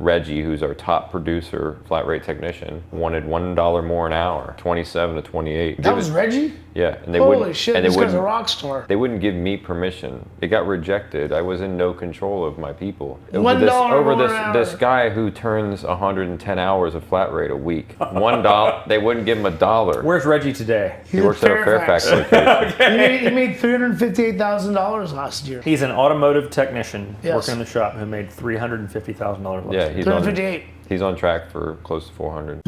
Reggie, who's our top producer, flat rate technician, wanted $1 more an hour, 27 to 28. That was Reggie? Yeah. And Holy shit, this guy's a rock star. They wouldn't give me permission. It got rejected. I was in no control of my people. This guy who turns 110 hours of flat rate a week. $1, they wouldn't give him $1. Where's Reggie today? He works at a Fairfax location. Okay. He made $358,000 last year. He's an automotive technician working in the shop who made $350,000 last year. Yeah, he's on track for close to 400.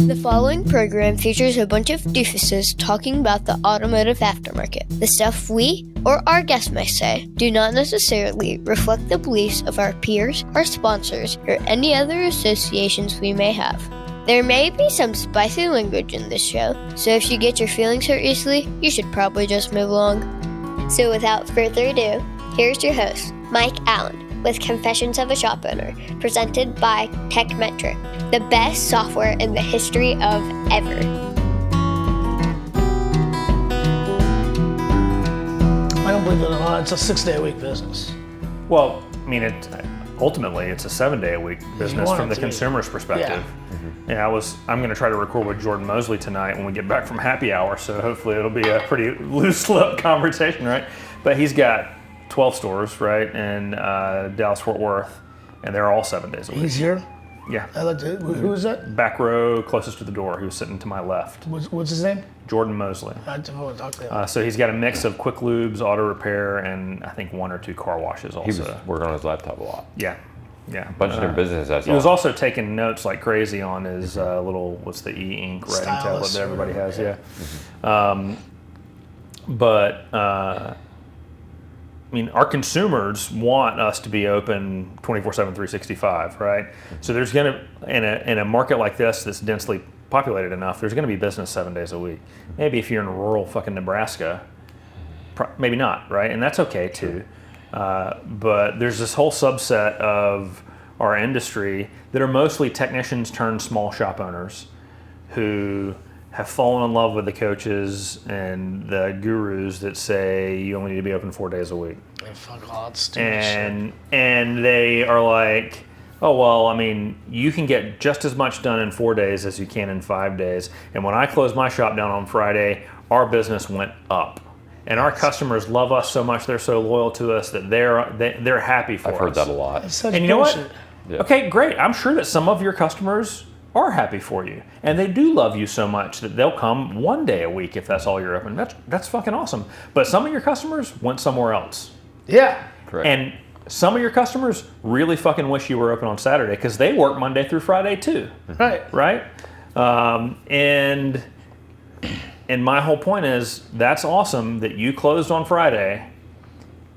The following program features a bunch of doofuses talking about the automotive aftermarket. The stuff we, or our guests may say, do not necessarily reflect the beliefs of our peers, our sponsors, or any other associations we may have. There may be some spicy language in this show, so if you get your feelings hurt easily, you should probably just move along. So without further ado, here's your host, Mike Allen, with Confessions of a Shop Owner, presented by TechMetric, the best software in the history of ever. I don't believe it at all. It's a 6-day-a-week business. Well, I mean, ultimately it's a 7-day-a-week business from the consumer's perspective. Yeah. I'm going to try to record with Jordan Mosley tonight when we get back from happy hour, so hopefully it'll be a pretty loose-lip conversation, right? But he's got 12 stores, right, in Dallas-Fort Worth, and they're all 7 days a week. He's here? Yeah. Who is that? Back row, closest to the door, who's sitting to my left. What's his name? Jordan Mosley. I don't want to talk to him. So he's got a mix of quick lubes, auto repair, and I think 1 or 2 car washes also. He was working on his laptop a lot. Yeah. A bunch of different businesses. He was also taking notes like crazy on his little, what's the e-ink writing tablet that everybody has, yeah. I mean, our consumers want us to be open 24/7, 365, right? So there's going to, in a market like this that's densely populated enough, there's going to be business 7 days a week. Maybe if you're in rural fucking Nebraska, maybe not, right? And that's okay too. But there's this whole subset of our industry that are mostly technicians turned small shop owners who have fallen in love with the coaches and the gurus that say you only need to be open 4 days a week. Yeah, fuck all that stupid shit. And they are like, oh, well, I mean, you can get just as much done in 4 days as you can in 5 days. And when I closed my shop down on Friday, our business went up. And our customers love us so much, they're so loyal to us that they're happy for us. I've heard that a lot. And you know what? Yeah. Okay, great. I'm sure that some of your customers are happy for you. And they do love you so much that they'll come 1 day a week if that's all you're open. That's fucking awesome. But some of your customers went somewhere else. Yeah. Correct. And some of your customers really fucking wish you were open on Saturday because they work Monday through Friday too. Right. And my whole point is that's awesome that you closed on Friday,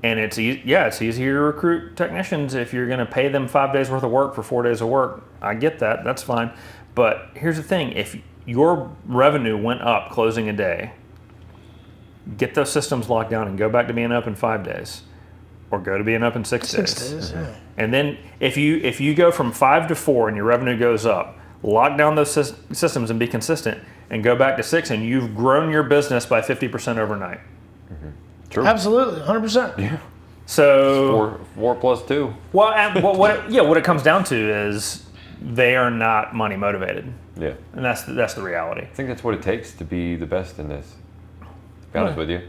and it's easier to recruit technicians if you're going to pay them 5 days worth of work for 4 days of work. I get that, that's fine. But here's the thing, if your revenue went up closing a day, get those systems locked down and go back to being open 5 days, or go to being open 6 days. 6 days, yeah. And then if you go from 5 to 4 and your revenue goes up, lock down those systems and be consistent, and go back to 6, and you've grown your business by 50% overnight. Mm-hmm. True. Absolutely, 100%. Yeah. So 4 plus 2. Well, what it comes down to is they are not money motivated. Yeah. And that's the reality. I think that's what it takes to be the best in this. To be honest with you.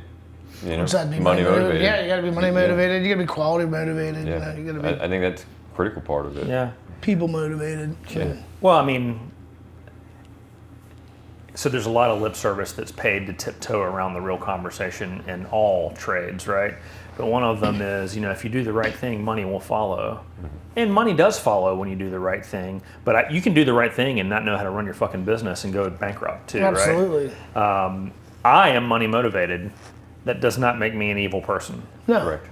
You know, What's that? Be money motivated. Yeah, you got to be money motivated. You got to be quality motivated. Yeah. You got to be. I think that's a critical part of it. Yeah. People motivated. Yeah. Well, I mean, so there's a lot of lip service that's paid to tiptoe around the real conversation in all trades, right? But one of them is, if you do the right thing, money will follow. And money does follow when you do the right thing. But you can do the right thing and not know how to run your fucking business and go bankrupt too, Absolutely. right? I am money motivated. That does not make me an evil person. No. Correct.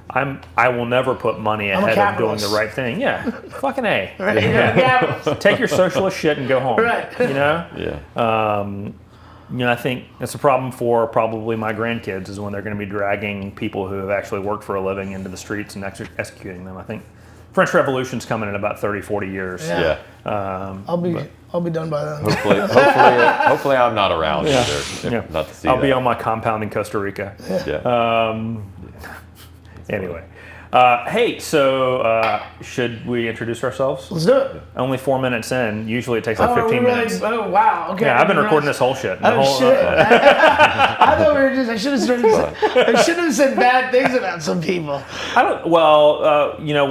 I will never put money ahead of doing the right thing. Yeah, fucking A. Right. Yeah. Take your socialist shit and go home. Right. Yeah. I think it's a problem for probably my grandkids is when they're going to be dragging people who have actually worked for a living into the streets and executing them. I think French Revolution's coming in about 30, 40 years. Yeah. I'll be done by then. Hopefully I'm not around either. Not to see I'll be on my compound in Costa Rica. Yeah. Anyway, Hey, so should we introduce ourselves? Let's do it. Only 4 minutes in. Usually it takes like 15 minutes. Oh, wow. Okay. Yeah, I've been recording this whole shit. Shit. I thought we were just, I should have said bad things about some people.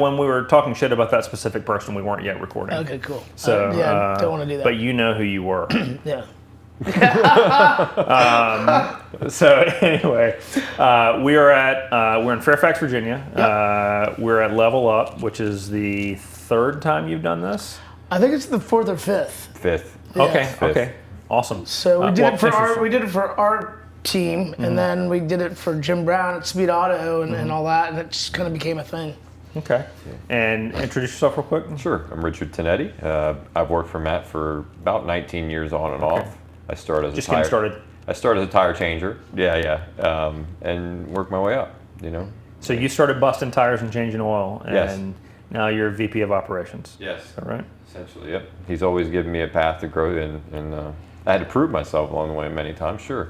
When we were talking shit about that specific person, we weren't yet recording. Okay, cool. So, don't want to do that. But you know who you were. Yeah. So anyway, we're in Fairfax, Virginia. Yep. We're at Level Up, which is the third time you've done this. I think it's the fourth or fifth. Fifth. Yeah. Okay, awesome. So we did it for our team, and then we did it for Jim Brown at Speed Auto and all that, and it just kind of became a thing. Okay, and introduce yourself real quick. Sure. I'm Richard Tonetti. I've worked for Matt for about 19 years on and off. I started as getting started. I started as a tire changer. And worked my way up. So you started busting tires and changing oil, and Yes. now you're VP of operations. Yes. Is that right? Essentially, yep. He's always given me a path to grow, and I had to prove myself along the way many times. Sure.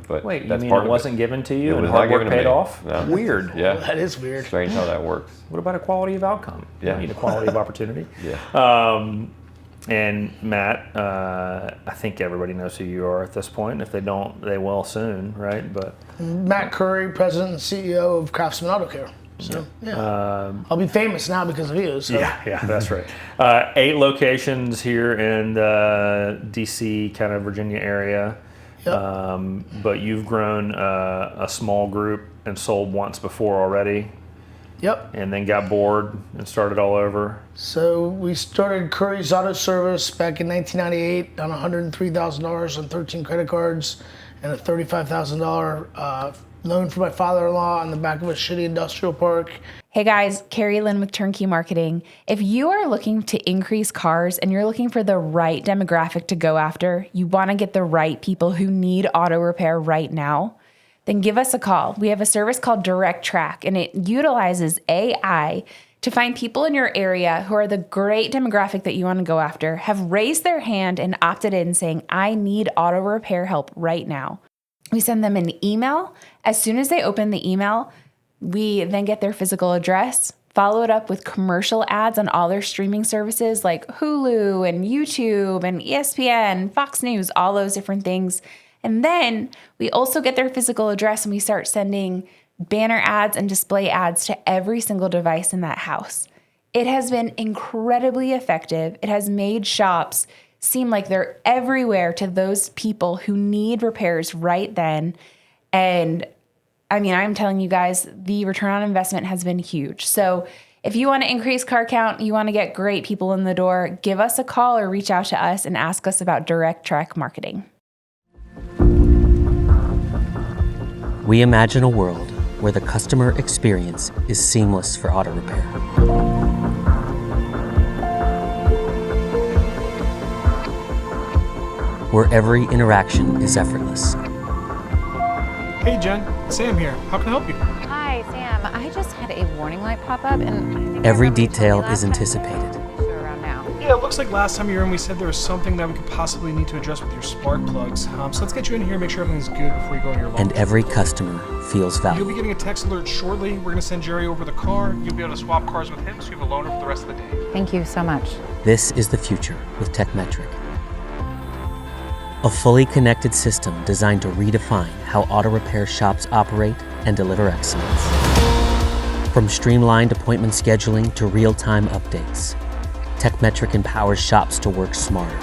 But Wait, you that's mean part it of wasn't given to you It and was hard not work given to paid me. off? No. Weird. Yeah. That is weird. Strange how that works. What about equality of outcome? Yeah. You need equality of opportunity. Yeah. And Matt, I think everybody knows who you are at this point. If they don't, they will soon, right? But Matt Curry, President and CEO of Craftsman Auto Care. So, I'll be famous now because of you. So. Yeah, that's right. 8 locations here in the DC, kind of Virginia area. Yep. But you've grown a small group and sold once before already. Yep. And then got bored and started all over. So we started Curry's Auto Service back in 1998 on $103,000 on 13 credit cards and a $35,000 loan for my father-in-law on the back of a shitty industrial park. Hey guys, Carrie Lynn with Turnkey Marketing. If you are looking to increase cars and you're looking for the right demographic to go after, you want to get the right people who need auto repair right now, then give us a call. We have a service called Direct Track, and it utilizes AI to find people in your area who are the great demographic that you want to go after, have raised their hand and opted in saying, I need auto repair help right now. We send them an email. As soon as they open the email, we then get their physical address, follow it up with commercial ads on all their streaming services like Hulu and YouTube and ESPN, Fox News, all those different things. And then we also get their physical address and we start sending banner ads and display ads to every single device in that house. It has been incredibly effective. It has made shops seem like they're everywhere to those people who need repairs right then. And I mean, I'm telling you guys, the return on investment has been huge. So if you want to increase car count, you want to get great people in the door, give us a call or reach out to us and ask us about Direct Track marketing. We imagine a world where the customer experience is seamless for auto repair. Where every interaction is effortless. Hey Jen, Sam here. How can I help you? Hi, Sam. I just had a warning light pop up, and I think Every I remember you told detail me last is time anticipated. to make sure around now. Yeah, it looks like last time you were in, we said there was something that we could possibly need to address with your spark plugs. So let's get you in here and make sure everything's good before you go on your And lawn. every customer feels You'll valued. be getting a text alert shortly. We're going to send Jerry over the car. You'll be able to swap cars with him, so you have a loaner for the rest of the day. Thank you so much. This is the future with TechMetric. A fully connected system designed to redefine how auto repair shops operate and deliver excellence. From streamlined appointment scheduling to real-time updates, TechMetric empowers shops to work smarter.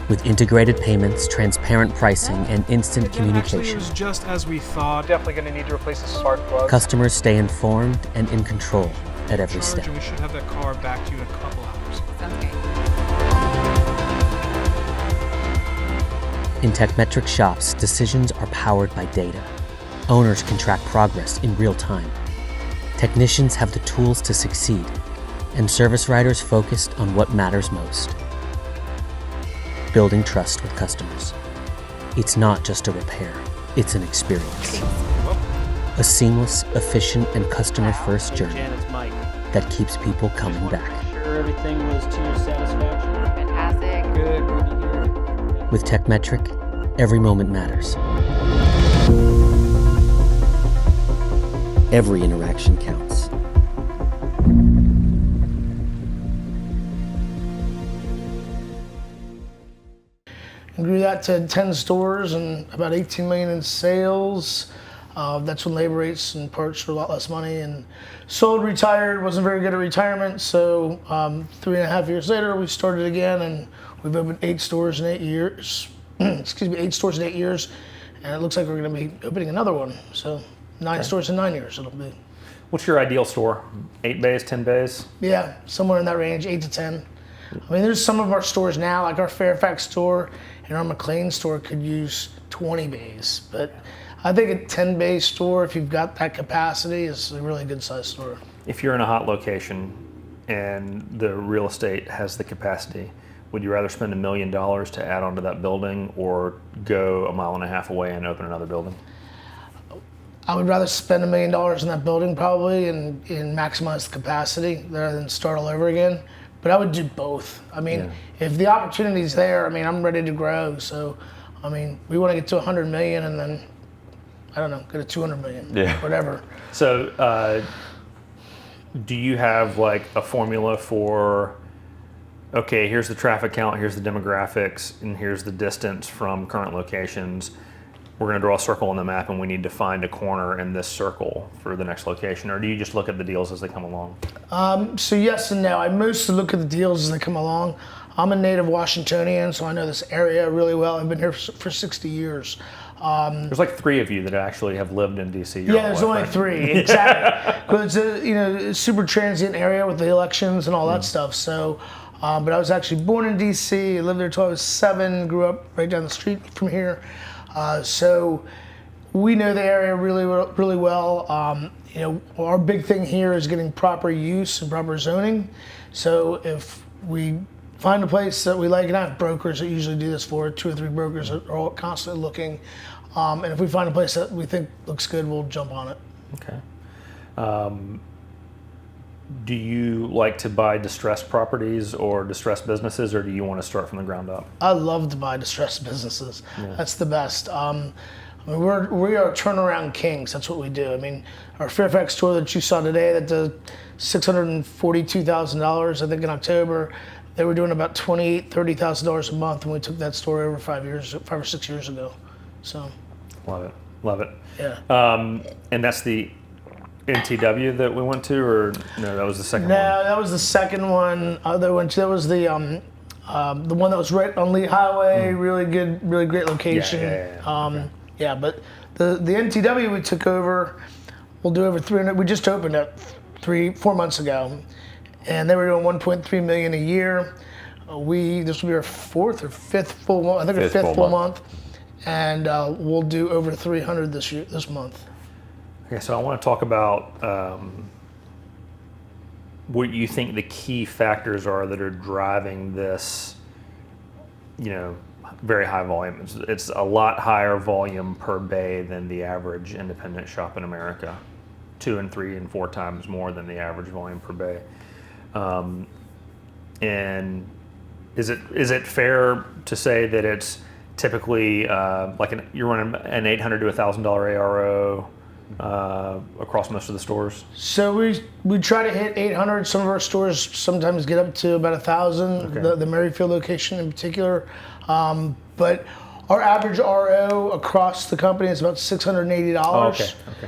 With integrated payments, transparent pricing, and instant Again, actually, it communication, was just as we thought. Definitely going to need to replace the spark plug. customers stay informed and in control at every Charge, step. and we should have that car back to you in a couple hours. Sounds great. In TechMetric shops, decisions are powered by data. Owners can track progress in real time. Technicians have the tools to succeed, and service writers focused on what matters most. Building trust with customers. It's not just a repair, it's an experience. A seamless, efficient, and customer-first journey that keeps people coming back. Sure everything was to your satisfaction. Fantastic. Good to hear. With TechMetric, every moment matters. Every interaction counts. got to 10 stores and about 18 million in sales. That's when labor rates and parts were a lot less money. And sold, retired, wasn't very good at retirement. So 3.5 years later, we started again, and we've opened 8 stores in 8 years. Excuse me, 8 stores in 8 years. And it looks like we're going to be opening another one. So 9 stores in 9 years it'll be. What's your ideal store? 8 bays, 10 bays? Yeah, somewhere in that range, 8 to 10. I mean, there's some of our stores now, like our Fairfax store and our McLean store could use 20 bays. But I think a 10 bay store, if you've got that capacity, is a really good size store. If you're in a hot location and the real estate has the capacity, would you rather spend $1 million to add onto that building or go 1.5 miles away and open another building? I would rather spend $1 million in that building probably and maximize the capacity rather than start all over again. But I would do both. I mean, if the opportunity's there, I mean, I'm ready to grow. So, I mean, we want to get to 100 million and then, I don't know, get to 200 million, whatever. So, do you have like a formula for, okay, here's the traffic count, here's the demographics, and here's the distance from current locations. We're going to draw a circle on the map and we need to find a corner in this circle for the next location? Or do you just look at the deals as they come along? So yes and no. I mostly look at the deals as they come along. I'm a native Washingtonian, so I know this area really well. I've been here for 60 years. There's like 3 of you that actually have lived in DC. Yeah, there's only 3, exactly. But it's a super transient area with the elections and all that stuff. So, but I was actually born in DC, lived there till I was 7, grew up right down the street from here. So we know the area really well. Our big thing here is getting proper use and proper zoning. So if we find a place that we like, and I have brokers that usually do this for 2 or 3 brokers that are all constantly looking. And if we find a place that we think looks good, we'll jump on it. Okay. Do you like to buy distressed properties or distressed businesses, or do you want to start from the ground up? I love to buy distressed businesses. Yeah. That's the best. I mean, we are turnaround kings. That's what we do. I mean, our Fairfax store that you saw today, that does $642,000, I think in October, they were doing about $30,000 a month when we took that store over 5 or 6 years ago. So, love it. Yeah. And that's the NTW that we went to, or no? That was the second one. No, that was the second one. That was the one that was right on Lee Highway. Really good, really great location. Yeah. But the NTW we took over, we'll do over 300. We just opened it 4 months ago, and they were doing 1.3 million a year. This will be our 4th or 5th full month. I think our 5th full month, and we'll do over 300 this month. Okay, so I want to talk about what you think the key factors are that are driving this, very high volume. It's a lot higher volume per bay than the average independent shop in America, 2 and 3 and 4 times more than the average volume per bay. And is it fair to say that it's typically you're running an $800 to $1,000 ARO? Across most of the stores? So we try to hit 800. Some of our stores sometimes get up to about 1,000. Okay. The Merrifield location in particular, but our average RO across the company is about $680. Oh, okay.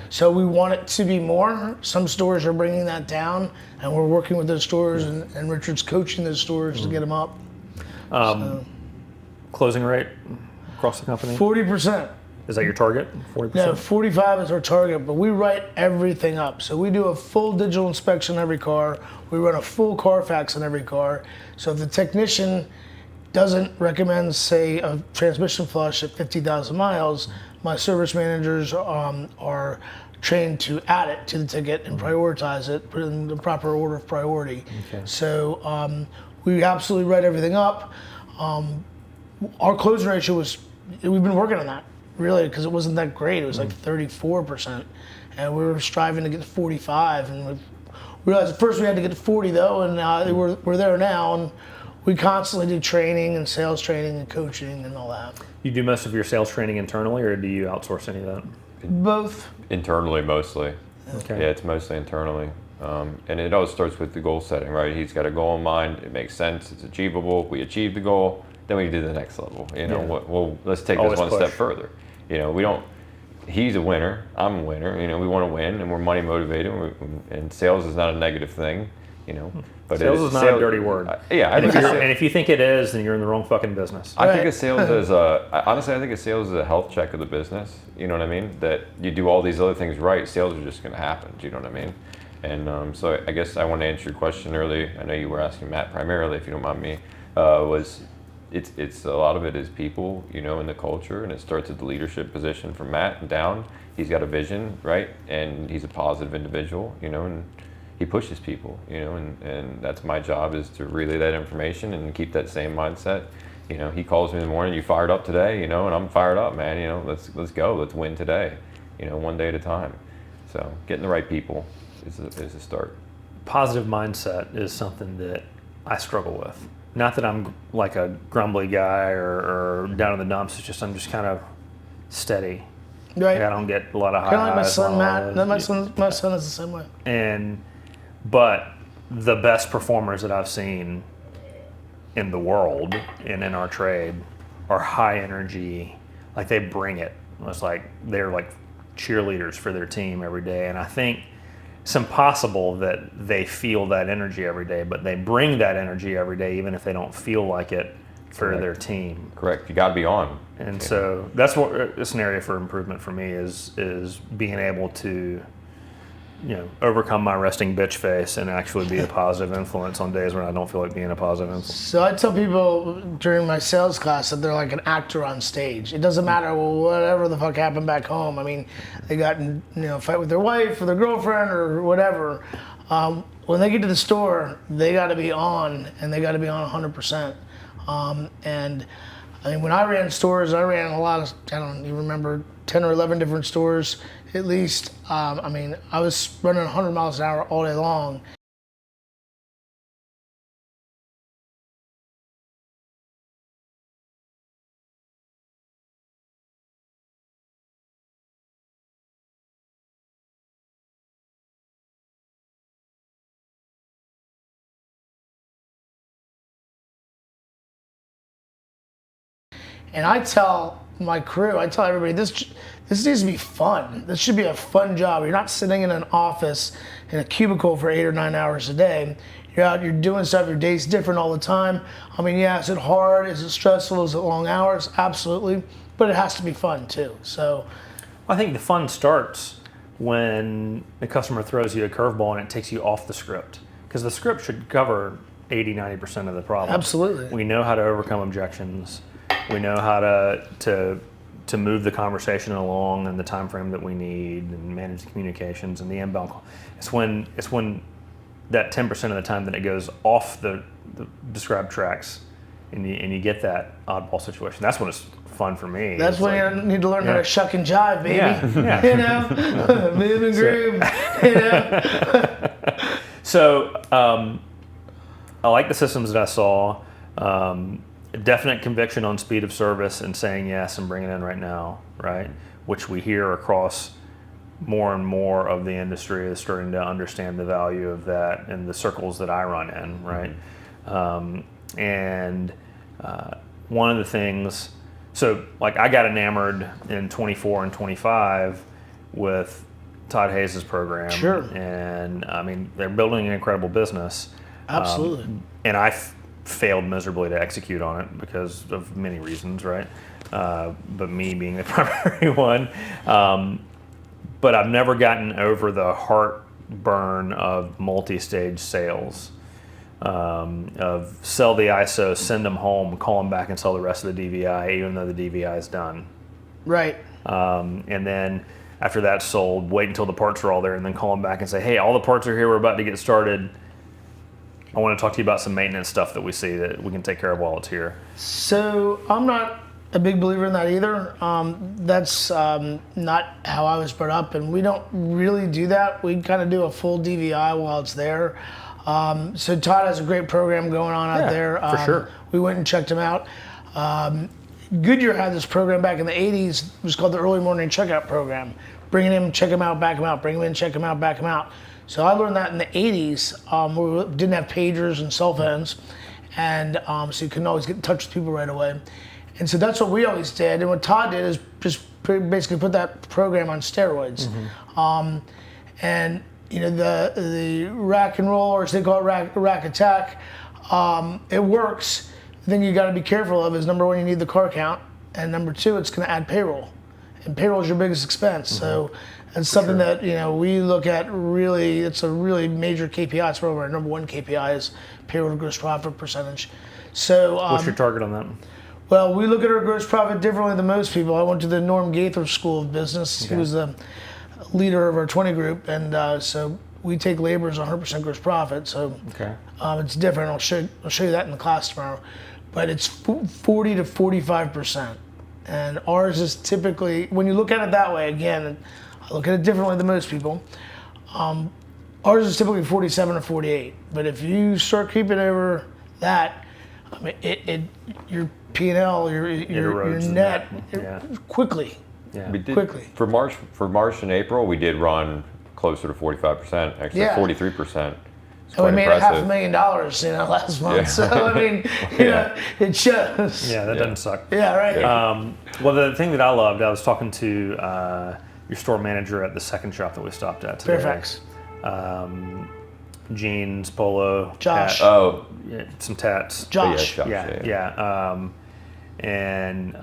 So we want it to be more. Some stores are bringing that down, and we're working with those stores, and Richard's coaching those stores to get them up. Closing rate across the company? 40%. Is that your target? 40%? No, 45 is our target, but we write everything up. So we do a full digital inspection on every car. We run a full Carfax on every car. So if the technician doesn't recommend, say, a transmission flush at 50,000 miles, my service managers are trained to add it to the ticket and prioritize it, put it in the proper order of priority. Okay. So we absolutely write everything up. Our closing ratio we've been working on that. Really, because it wasn't that great. It was like 34%, and we were striving to get to 45. And we realized at first we had to get to 40 though, and we're there now. And we constantly do training and sales training and coaching and all that. You do most of your sales training internally, or do you outsource any of that? Both. Internally, mostly. Okay. Yeah, it's mostly internally. And it always starts with the goal setting, right? He's got a goal in mind. It makes sense. It's achievable. We achieve the goal. then we do the next level. You know, Yeah. well, let's take Always this one push. step further. You know, we don't. He's a winner. I'm a winner. You know, we want to win, and we're money motivated. And sales is not a negative thing. You know, but Sales is not a dirty word. Yeah, I And think if you think it is, then you're in the wrong fucking business. I think of sales as honestly, I think of sales as a health check of the business. You know what I mean? That you do all these other things right, sales are just going to happen. Do you know what I mean? And so I guess I want to answer your question early. I know you were asking Matt primarily, if you don't mind me. It's a lot of it is people, you know, in the culture, and it starts at the leadership position from Matt and down. He's got a vision, right? And he's a positive individual, you know, and he pushes people, you know, and that's my job, is to relay that information and keep that same mindset. You know, he calls me in the morning, you fired up today, you know, and I'm fired up, man, you know, let's go, let's win today, you know, one day at a time. So getting the right people is a start. Positive mindset is something that I struggle with. Not that I'm like a grumbly guy or down in the dumps, it's just I'm just kind of steady. Right. Like, I don't get a lot of highs. Kind of like my son and Matt. lows. My son is the same way. But the best performers that I've seen in the world and in our trade are high energy, like they bring it. It's like they're like cheerleaders for their team every day. And I think it's impossible that they feel that energy every day, but they bring that energy every day, even if they don't feel like it for Correct. their team. Correct. You got to be on. And so that's what it's an area for improvement for me is being able to, you know, overcome my resting bitch face and actually be a positive influence on days when I don't feel like being a positive influence. So I tell people during my sales class that they're like an actor on stage. It doesn't matter whatever the fuck happened back home. I mean, they got in, you know, fight with their wife or their girlfriend or whatever. When they get to the store, they got to be on, and they got to be on 100%. And I mean, when I ran stores, I ran a lot of, I don't even remember, 10 or 11 different stores at least. I mean, I was running 100 miles an hour all day long. And I tell my crew, I tell everybody, this needs to be fun. This should be a fun job. You're not sitting in an office in a cubicle for 8 or 9 hours a day. You're out, you're doing stuff, your day's different all the time. I mean, yeah, is it hard? Is it stressful? Is it long hours? Absolutely. But it has to be fun too. So I think the fun starts when the customer throws you a curveball and it takes you off the script. Because the script should cover 80-90% of the problem. Absolutely. We know how to overcome objections. We know how to move the conversation along in the time frame that we need and manage the communications and the inbound call. It's when that 10% of the time that it goes off the described tracks and you get that oddball situation. That's when it's fun for me. that's when you need to learn how to shuck and jive, baby. Yeah. You know, move and groove. You know. So I like the systems that I saw. Definite conviction on speed of service and saying yes and bringing it in right now, right? Which we hear across more and more of the industry is starting to understand the value of that in the circles that I run in, right? One of the things, so like I got enamored in 24 and 25 with Todd Hayes' program. Sure. And I mean, they're building an incredible business. Absolutely. And I failed miserably to execute on it because of many reasons, right? But me being the primary one. But I've never gotten over the heartburn of multi-stage sales. Of sell the ISO, send them home, call them back and sell the rest of the DVI, even though the DVI is done. Right. And then after that's sold, wait until the parts are all there and then call them back and say, hey, all the parts are here, we're about to get started. I want to talk to you about some maintenance stuff that we see that we can take care of while it's here. So I'm not a big believer in that either. That's not how I was brought up, and we don't really do that. We kind of do a full DVI while it's there. So Todd has a great program going on out there. For sure. We went and checked him out. Goodyear had this program back in the 80s. It was called the Early Morning Checkout Program. Bring him in, check him out, back him out. Bring him in, check him out, back him out. So I learned that in the 80s. We didn't have pagers and cell phones. and so you couldn't always get in touch with people right away. And so that's what we always did. And what Todd did is just basically put that program on steroids. And you know, the rack and roll, or as they call it, rack attack, it works. The thing you got to be careful of is, number one, you need the car count, and number two, it's going to add payroll, and payroll is your biggest expense. So it's something that, you know, we look at really. It's a really major KPI. It's probably our number one KPI is payroll to gross profit percentage. So What's your target on that? well, we look at our gross profit differently than most people. I went to the Norm Gaither School of Business. He was the leader of our 20 group, and so we take labor as 100% gross profit. So it's different. I'll show you that in the class tomorrow. But it's 40 to 45%, and ours is typically, when you look at it that way, again, I look at it differently than most people. Ours is typically 47 to 48. But if you start creeping over that, I mean, your P&L, your net, quickly. Yeah. We did, quickly. For March and April, we did run closer to 45%, actually 43%. And we made $500,000, you know, last month. Yeah. So I mean, you know, it shows. Yeah, that doesn't suck. Yeah, right. Well, the thing that I loved, I was talking to your store manager at the second shop that we stopped at today. Fairfax. Jeans, polo, Josh. hat, some tats. Josh. And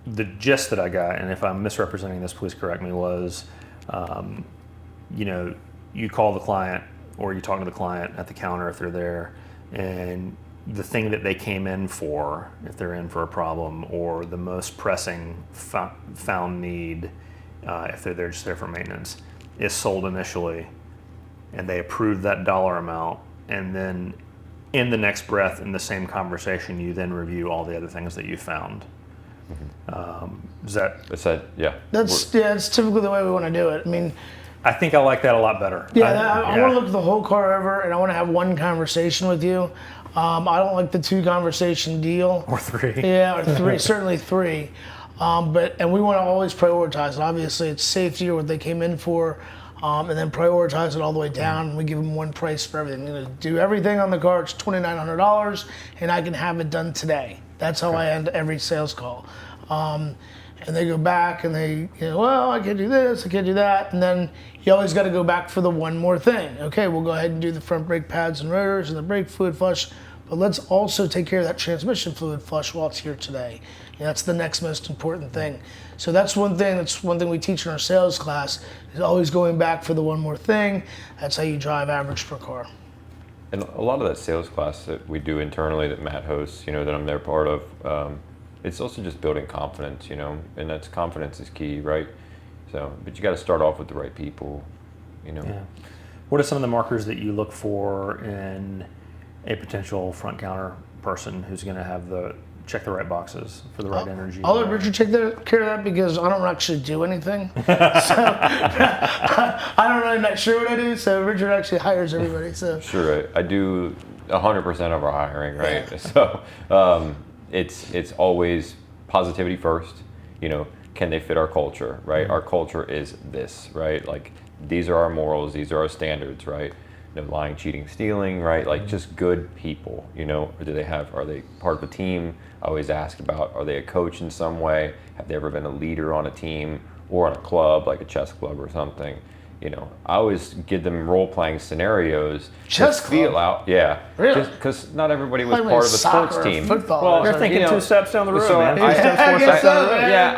the gist that I got, and if I'm misrepresenting this, please correct me, was, you know, you call the client or you talk to the client at the counter if they're there, and the thing that they came in for, if they're in for a problem, or the most pressing found need, if they're there just there for maintenance, is sold initially, and they approve that dollar amount, and then in the next breath, in the same conversation, you then review all the other things that you found. Is that? That's typically the way we want to do it. I mean, I think I like that a lot better. I want to look at the whole car over, and I want to have one conversation with you. I don't like the 2 conversation deal. Or 3. Yeah, or 3, certainly 3. And we want to always prioritize it. Obviously, it's safety or what they came in for, and then prioritize it all the way down. We give them one price for everything. You know, do everything on the car. It's $2,900, and I can have it done today. That's how I end every sales call. And they go back and they, you know, well, I can't do this, I can't do that. And then you always got to go back for the one more thing. Okay, we'll go ahead and do the front brake pads and rotors and the brake fluid flush, but let's also take care of that transmission fluid flush while it's here today. You know, that's the next most important thing. So that's one thing we teach in our sales class, is always going back for the one more thing. That's how you drive average per car. And a lot of that sales class that we do internally that Matt hosts, you know, that I'm there part of, it's also just building confidence, you know, and that's confidence is key, right? So, but you got to start off with the right people, you know. Yeah. What are some of the markers that you look for in a potential front counter person who's going to have check the right boxes for the right energy? I'll let Richard take care of that because I don't actually do anything. So I'm not sure what I do. So Richard actually hires everybody. So sure, I do 100% of our hiring, right? Yeah. So. It's always positivity first, you know, can they fit our culture, right? Our culture is this, right? Like, these are our morals, these are our standards, right? No lying, cheating, stealing, right? Like, just good people, you know, are they part of a team? I always ask about, are they a coach in some way? Have they ever been a leader on a team or on a club, like a chess club or something? You know, I always give them role-playing scenarios. Chess to feel out, yeah. Really? Just because not everybody was part of a sports team. Football. Well, they're thinking 2 steps down the road, so man.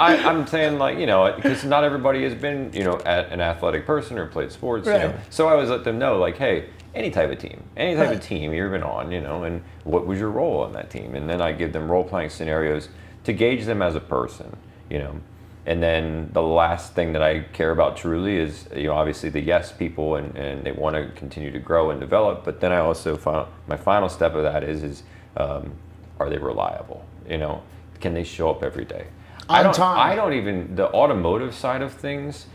I'm saying, like, you know, because not everybody has been, you know, an athletic person or played sports, you know. So I always let them know, like, hey, any type of team you've been on, you know, and what was your role on that team? And then I give them role-playing scenarios to gauge them as a person, you know. And then the last thing that I care about truly is, you know, obviously the yes people, and they want to continue to grow and develop. But then I also found my final step of that is are they reliable? You know, can they show up every day? I don't even the automotive side of things.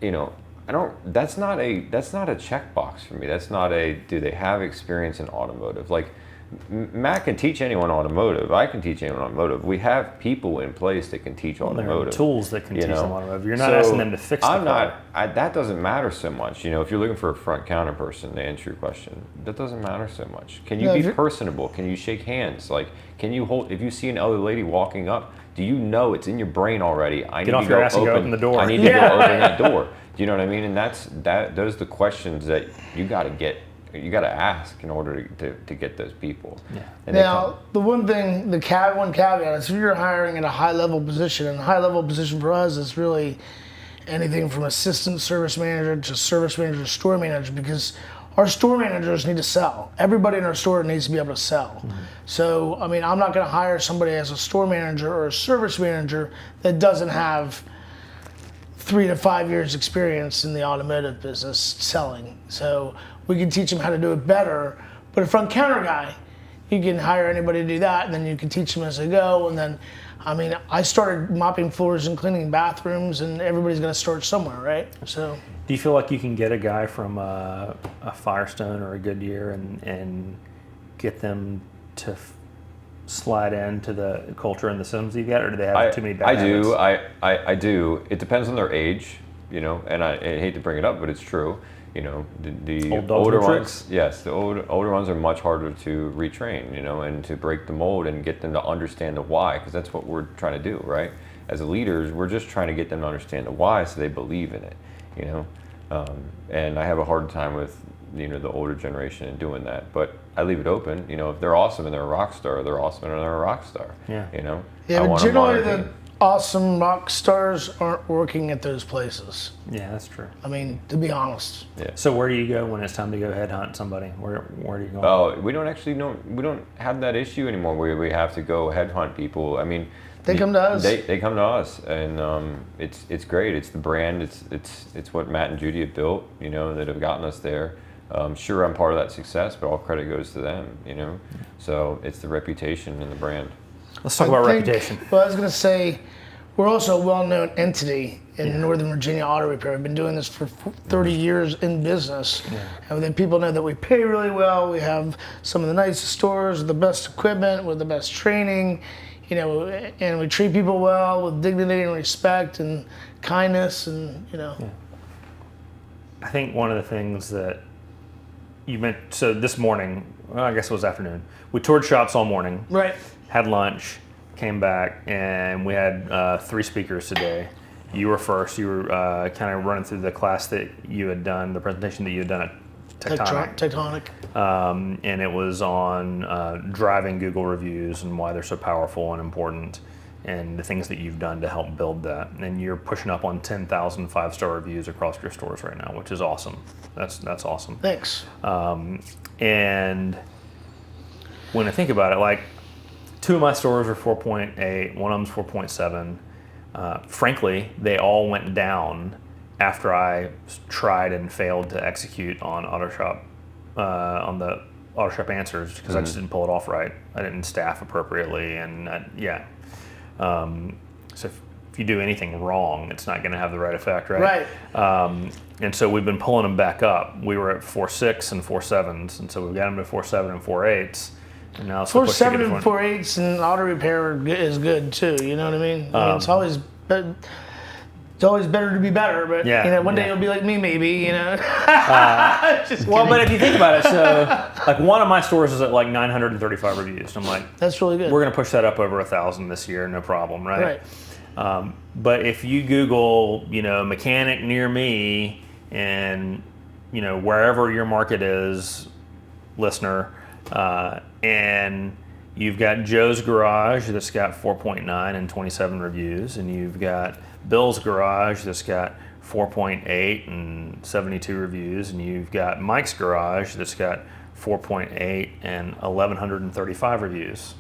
You know, that's not a checkbox for me. That's not do they have experience in automotive? Like, Matt can teach anyone automotive. I can teach anyone automotive. We have people in place that can teach There automotive. are tools that can teach them automotive. You're not So asking them to fix the car. That doesn't matter so much. If you're looking for a front counter person to answer your question, that doesn't matter so much. Can you be personable? Can you shake hands? Like, can you hold? If you see an elderly lady walking up, do you know it's in your brain already? I need Get off to your go ass and go open the door. I need to go open that door. Do you know what I mean? And those are the questions that you got to ask in order to get those people. Yeah. And now, the one caveat is if you're hiring at a high-level position, and a high-level position for us is really anything from assistant service manager to store manager, because our store managers need to sell. Everybody in our store needs to be able to sell. Mm-hmm. So, I mean, I'm not going to hire somebody as a store manager or a service manager that doesn't have 3 to 5 years experience in the automotive business selling. So we can teach them how to do it better. But a front counter guy, you can hire anybody to do that, and then you can teach them as they go. And then, I mean, I started mopping floors and cleaning bathrooms, and everybody's going to start somewhere, right? So. Do you feel like you can get a guy from a Firestone or a Goodyear and get them to slide into the culture and the systems you get, or do they have too many bad habits? I do. It depends on their age, and I hate to bring it up, but it's true. The older ones, yes, the older ones are much harder to retrain, and to break the mold and get them to understand the why, because that's what we're trying to do, right? As leaders, we're just trying to get them to understand the why so they believe in it, and I have a hard time with the older generation in doing that, but I leave it open. If they're awesome and they're a rock star, they're awesome and they're a rock star. Yeah. Yeah, but generally the awesome rock stars aren't working at those places. Yeah, that's true. I mean, to be honest. Yeah. So where do you go when it's time to go headhunt somebody? Where do you go? Oh, we don't have that issue anymore where we have to go headhunt people. I mean, they come to us. They come to us, and it's great. It's the brand. It's what Matt and Judy have built. That have gotten us there. Sure, I'm part of that success, but all credit goes to them. So it's the reputation and the brand. Let's talk about reputation. Well, I was going to say, we're also a well-known entity in Northern Virginia auto repair. We've been doing this for 30 years in business. Yeah. And then people know that we pay really well. We have some of the nicest stores, the best equipment, with the best training, and we treat people well with dignity and respect and kindness, and Yeah. I think one of the things that you meant, so this morning, well, I guess it was afternoon, we toured shops all morning. Right. Had lunch, came back, and we had 3 speakers today. You were first. You were kind of running through the class that you had done, the presentation that you had done at Tectonic. And it was on driving Google reviews and why they're so powerful and important, and the things that you've done to help build that. And you're pushing up on 10,000 5-star reviews across your stores right now, which is awesome. That's awesome. Thanks. And when I think about it, like, 2 of my stores are 4.8, one of them's 4.7. Frankly, they all went down after I tried and failed to execute on on the Auto Shop answers, because I just didn't pull it off right. I didn't staff appropriately, and so if you do anything wrong, it's not going to have the right effect, right? Right. And so we've been pulling them back up. We were at 4.6 and 4.7s, and so we've got them to 4.7 and 4.8s. And now 4.7 and 4.8s in auto repair is good too. You know what I mean? It's always better to be better, but one day you'll be like me, maybe. But if you think about it, so like one of my stores is at like 935 reviews. I'm like, that's really good. We're going to push that up over 1,000 this year, no problem, right? But if you Google, mechanic near me, and wherever your market is, listener, and you've got Joe's Garage that's got 4.9 and 27 reviews, and you've got Bill's Garage that's got 4.8 and 72 reviews, and you've got Mike's Garage that's got 4.8 and 1,135 reviews.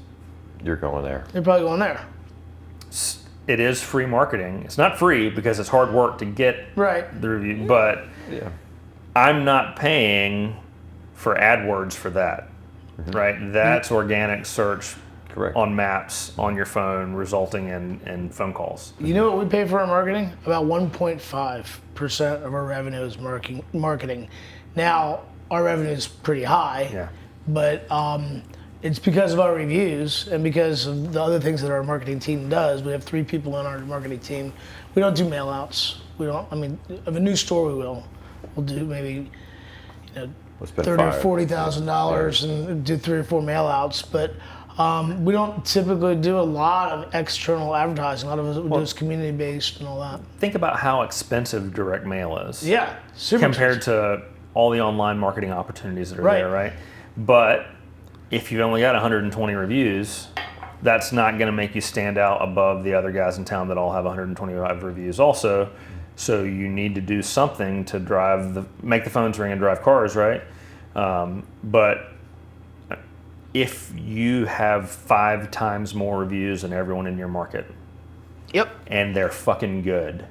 You're going there. You're probably going there. It is free marketing. It's not free because it's hard work to get the review, but I'm not paying for AdWords for that. Right, that's organic search on maps on your phone, resulting in phone calls. You know what we pay for our marketing? About 1.5% of our revenue is marketing. Now, our revenue is pretty high, but it's because of our reviews and because of the other things that our marketing team does. We have 3 people on our marketing team. We don't do mail outs. We don't. I mean, of a new store, we will. We'll do maybe, $30,000 or $40,000 and do 3 or 4 mail outs, but. We don't typically do a lot of external advertising. A lot of it is community based and all that. Think about how expensive direct mail is. Yeah, super compared expensive. to all the online marketing opportunities that are there, right? But if you've only got 120 reviews, that's not going to make you stand out above the other guys in town that all have 125 reviews also. So you need to do something to make the phones ring and drive cars, right? But if you have 5 times more reviews than everyone in your market, and they're fucking good,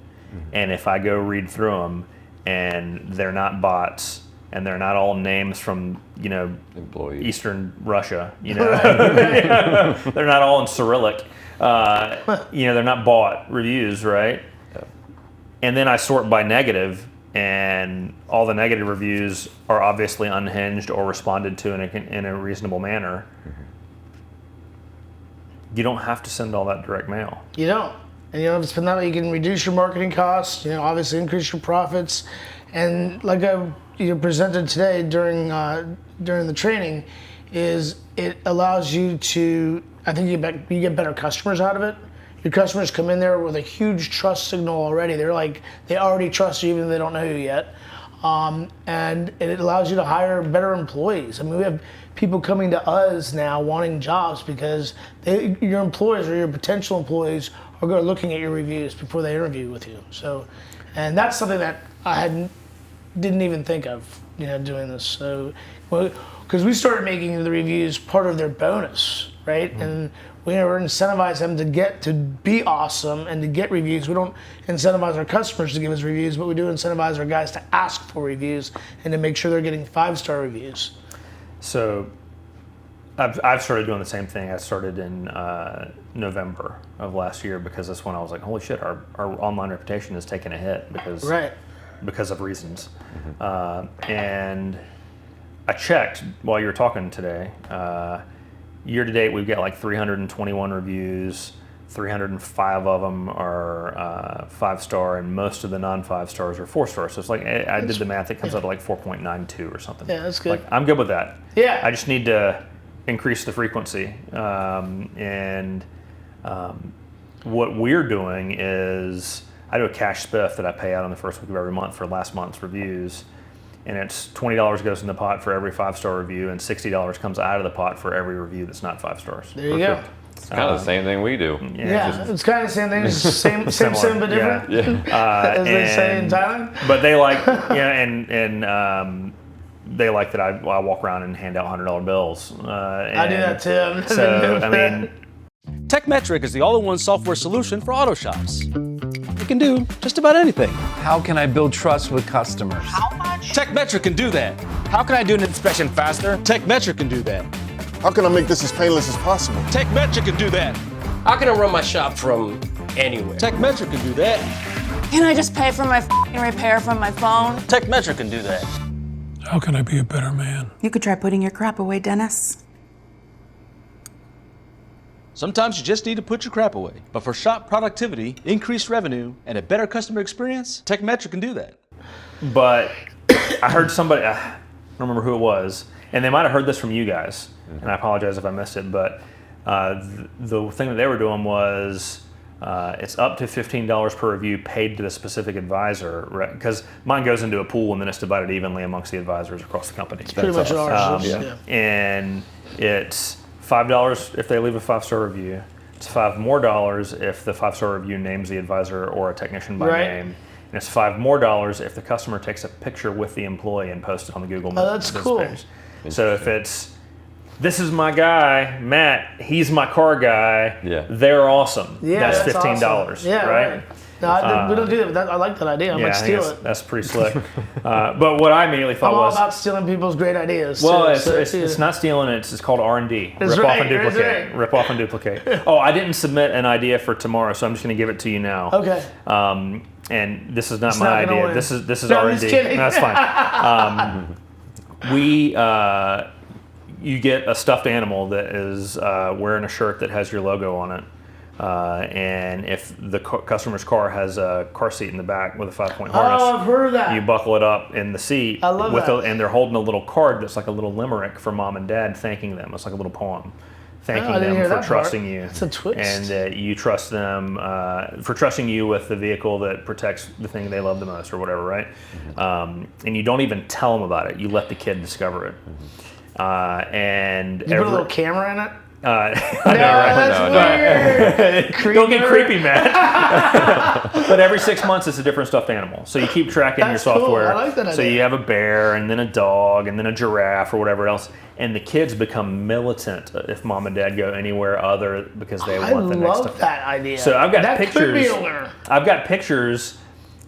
and if I go read through them and they're not bots and they're not all names from employees, Eastern Russia, they're not all in Cyrillic, they're not bought reviews, right? And then I sort by negative. And all the negative reviews are obviously unhinged or responded to in a reasonable manner. You don't have to send all that direct mail. You don't. And you don't have to spend that way. You can reduce your marketing costs, obviously increase your profits. And like I presented today during the training, is it allows you to, I think you get better customers out of it. Your customers come in there with a huge trust signal already. They already trust you even if they don't know you yet. And it allows you to hire better employees. I mean, we have people coming to us now wanting jobs because your employees or your potential employees are looking at your reviews before they interview with you. So, and that's something that I didn't even think of, doing this. So, because we started making the reviews part of their bonus, right? And we never incentivize them to be awesome and to get reviews. We don't incentivize our customers to give us reviews, but we do incentivize our guys to ask for reviews and to make sure they're getting 5-star reviews. So I've started doing the same thing. I started in November of last year because that's when I was like, holy shit, our online reputation is taking a hit because of reasons. And I checked while you were talking today. Year to date, we've got like 321 reviews. 305 of them are 5-star, and most of the non-5 stars are 4-star. So it's like I did the math; it comes out to like 4.92 or something. Yeah, that's good. Like I'm good with that. Yeah. I just need to increase the frequency, what we're doing is I do a cash spiff that I pay out on the first week of every month for last month's reviews. And it's $20 goes in the pot for every 5-star review, and $60 comes out of the pot for every review that's not 5 stars. There you go. It's kind of the same thing we do. It's kind of the same thing. It's same but different. As they say in Thailand. But they like, they like that I walk around and hand out $100 bills. I do that too. So I mean, TechMetric is the all-in-one software solution for auto shops. It can do just about anything. How can I build trust with customers? How much? TechMetric can do that. How can I do an inspection faster? TechMetric can do that. How can I make this as painless as possible? TechMetric can do that. How can I run my shop from anywhere? TechMetric can do that. Can I just pay for my repair from my phone? TechMetric can do that. How can I be a better man? You could try putting your crap away, Dennis. Sometimes you just need to put your crap away. But for shop productivity, increased revenue, and a better customer experience, TechMetric can do that. But I heard somebody, I don't remember who it was, and they might have heard this from you guys, and I apologize if I missed it, but the thing that they were doing was it's up to $15 per review paid to the specific advisor, right? Because mine goes into a pool and then it's divided evenly amongst the advisors across the company. It's pretty much ours. And it's $5 if they leave a 5-star review. It's $5 more if the 5-star review names the advisor or a technician by name. And it's $5 more if the customer takes a picture with the employee and posts it on the Google that's cool. page. So if it's, this is my guy, Matt, he's my car guy, they're awesome. That's $15, awesome. right? No, we don't do that, but I like that idea. I might steal it. That's pretty slick. But what I immediately thought I'm all was, about stealing people's great ideas. well, it's not stealing, it's called R&D. Rip off and duplicate. Rip off and duplicate. Oh, I didn't submit an idea for tomorrow, so I'm just going to give it to you now. Okay. And this is not my idea. This is R&D. I'm just kidding. That's fine. We you get a stuffed animal that is wearing a shirt that has your logo on it. And if the customer's car has a car seat in the back with a 5-point harness, I've heard of that. you buckle it up in the seat. I love that. And they're holding a little card that's like a little limerick for mom and dad, thanking them. It's like a little poem, thanking them for trusting you. It's a twist. And that you trust them for trusting you with the vehicle that protects the thing they love the most, or whatever, right? And you don't even tell them about it. You let the kid discover it. And you put a little camera in it. I know, right? That's weird. Don't get creepy, man. But every 6 months, it's a different stuffed animal. So you keep tracking your software. Cool. I like that idea. So you have a bear, and then a dog, and then a giraffe, or whatever else. And the kids become militant if mom and dad go anywhere other because they want the next stuff. I love that idea. So I've got that pictures. Could be a winner. I've got pictures